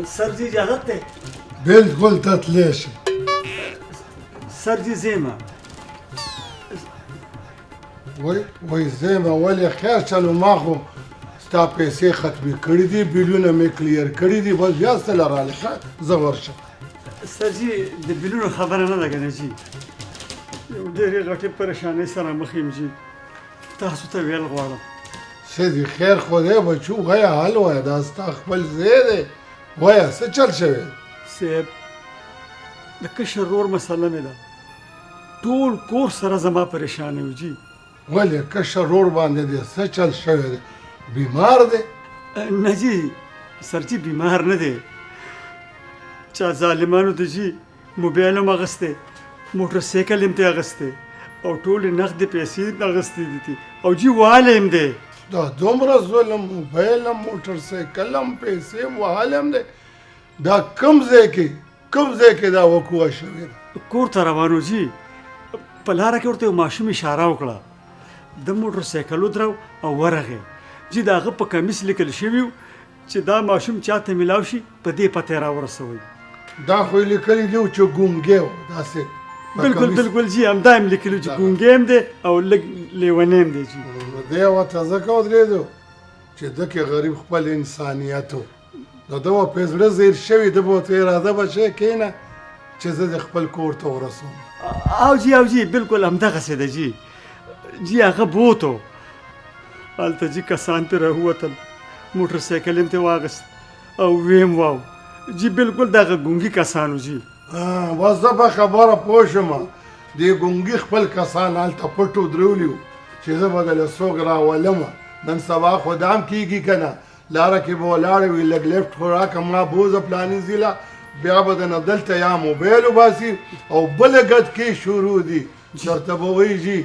سر جی اجازت ده بالکل ته تلی شي سر جی زیمه وای زیمه ولې خیر چلو ما خو ستا پیسې ختمې کړي دي بیلونه مې کلیر کړي دي بس بیا څه راغلی ښه زه ورشم سر جی د بیلونو خبره نه ده کنه جی یو ډېرې غټې پریشانۍ سره مخ یم جی تاسو ته ویل غواړم څه دي خیر خو دی بچو وایه حل وایه دا ستا خپل ځای دی وایه څه چل شوی صاحب د کشر ورور مسله مې ده ټول کور سره زما پریشانه و جی ولې کشر ورور باندې دی څه چل شوی دی بیمار دی نه جی سر جی بیمار نه دی چا ظالمانو د جی موبایل هم اخیستی موټر سایکل هم ترې اخیستی او ټولې نغدې پیسې اخیستې دي او جی والی هم دی دا دومره ظلم موبایل هم موټر سایکل هم پیسې هم وهل هم دی دا کوم ځای کې دا وقوع شوې ده کور ته روانو جی په لاره کې ورته یو ماشوم اشاره وکړه د موټر سایکل ودرو او ورغی جی د هغه په کمیس لیکل شوي چې دا ماشوم چاته میلاو شي په دې پته را ورسوئ دا خو یې لیکلي دي چې ګونګی و داسې بالکل جی همدا هم لیکلي چې ګونګی هم دی او لږ لیونی هم دی جی دی ورته ځکه ودرېدو چې ده کې غریب خپل انسانیت و نو ده به په زړه زیر شوي ده به ورته اراده به شی کښېنه چې زه د خپل کور ته ورسوم او جی بالکل همدغسې ده جی هغه بوت و هلته جی کسان پرې راووتل موټر سایکل هم ترې واخیست او ویم واو جی بالکل دغه ګونګي کسانو جی بس زه په خبره پوه شوم دې ګونګي خپل کسان هلته پټ ودرولي وو چې زه به دله څوک راولمه نن سبا خو دا هم کېږي که نه لاره کې به ولاړې وي لږ لیفټ خو راکړه ما بوزه پلاني ځیله بیا به دنه دلته یا موبایل وباسي او بله ګدکې شروع دي درته به وایي جي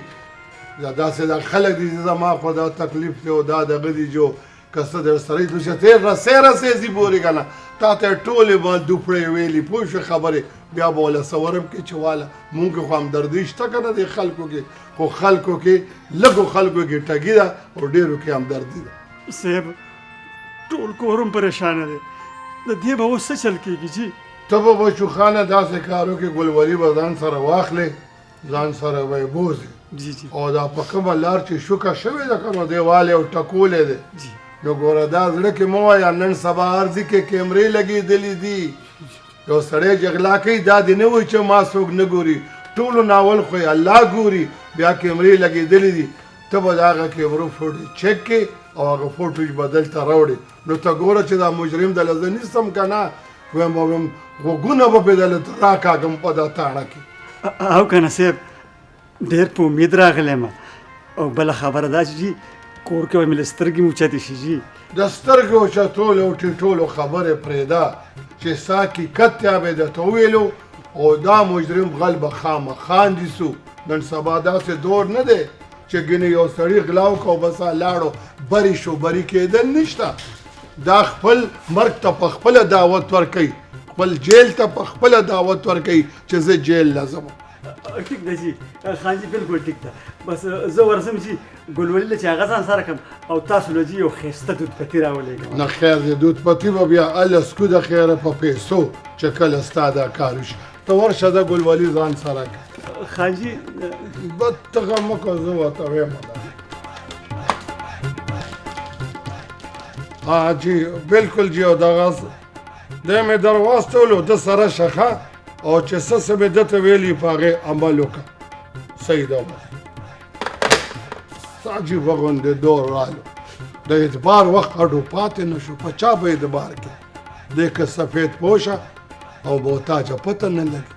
یا داسې دا خلک دي چې زما خو دا تکلیف دی او دا دغه دي جو که څه در سره یې چې تېر رسې ځي پورې که نه تا ته یې ټولې به دوپړې ویلي پوه شوې خبرې بیا به وله څه ورم کې چې واله مونږ کې خو همدردي شته که نه دې خلکو کې خو خلکو کې لږو خلکو کې ټګي ده او ډېرو کې همدردي ده صاحب ټول کور هم پریشانه دی د دې به اوس څه چل کېږي جی ته به بچو خانه داسې کارو کې ګلوري به ځان سره واخلې ځان سره به یې بوځې جی او دا په کومه لار چې شوکه شوې ده که نو دیوال یې ټکولی دی جی نو ګوره دا زړه کې مه وایه نن سبا ارضي کې کیمرې لګېدلې دي یو سړی جګړه کوي دا دې نه وایي چې ما څوک نه ګوري ټولو ناول خو یې الله ګوري بیا کیمرې لګېدلې دي ته به د هغه کیمرو فوټو چک کې او هغه فوټو به دلته راوړې نو ته ګوره چې دا مجرم دله زه نیسم که نه ویم به ویم غوږونه به پرې دله راکاږم په دا تاڼه کې او که نه صاحب ډېر په امید راغلی یم او بله خبره دا چې جي کور کې به مې له سترګې مې اوچتې شي جي د سترګې اوچتولو او ټیټولو خبرې پرېږده چې ستا حقیقت ته به یې درته وویلو او دا مجرم غل به خامخا نیسو نن سبا داسې دور نه دی چې ګینې یو سړي غلا وکړه او بس لاړو بري شو بري کېدل نشته دا خپل مرګ ته په خپله دعوت ورکوي خپل جیل ته په خپله دعوت ورکوي چې زه جیل لازم ټیک ده جی خان جي بالکل ټیک ده بس زه ورځم جي ګلولي له چې هغه ځان سره کړم او تاسو له جي یو ښایسته دود پتي راولېږم نه خیر دی دود پتي به بیا السکو د خیره په پیسو چې کله ستا دا کار وشي ته ورشه د ګلولي ځان سره کړه خان جي بدتغه مه کوه زه ورته ویم جی بالکل جی او دغه دی مې در واستولو ده سره شخه او چې څه مې ده ته ویلي په هغې عمل وکړه صحیح ده څه عجیبه غوندې دور رالو د اعتبار وخت اډو پاتې نه شو په چا به اعتبار کې دی که سفید پوشه او محتاجه پته نه لګي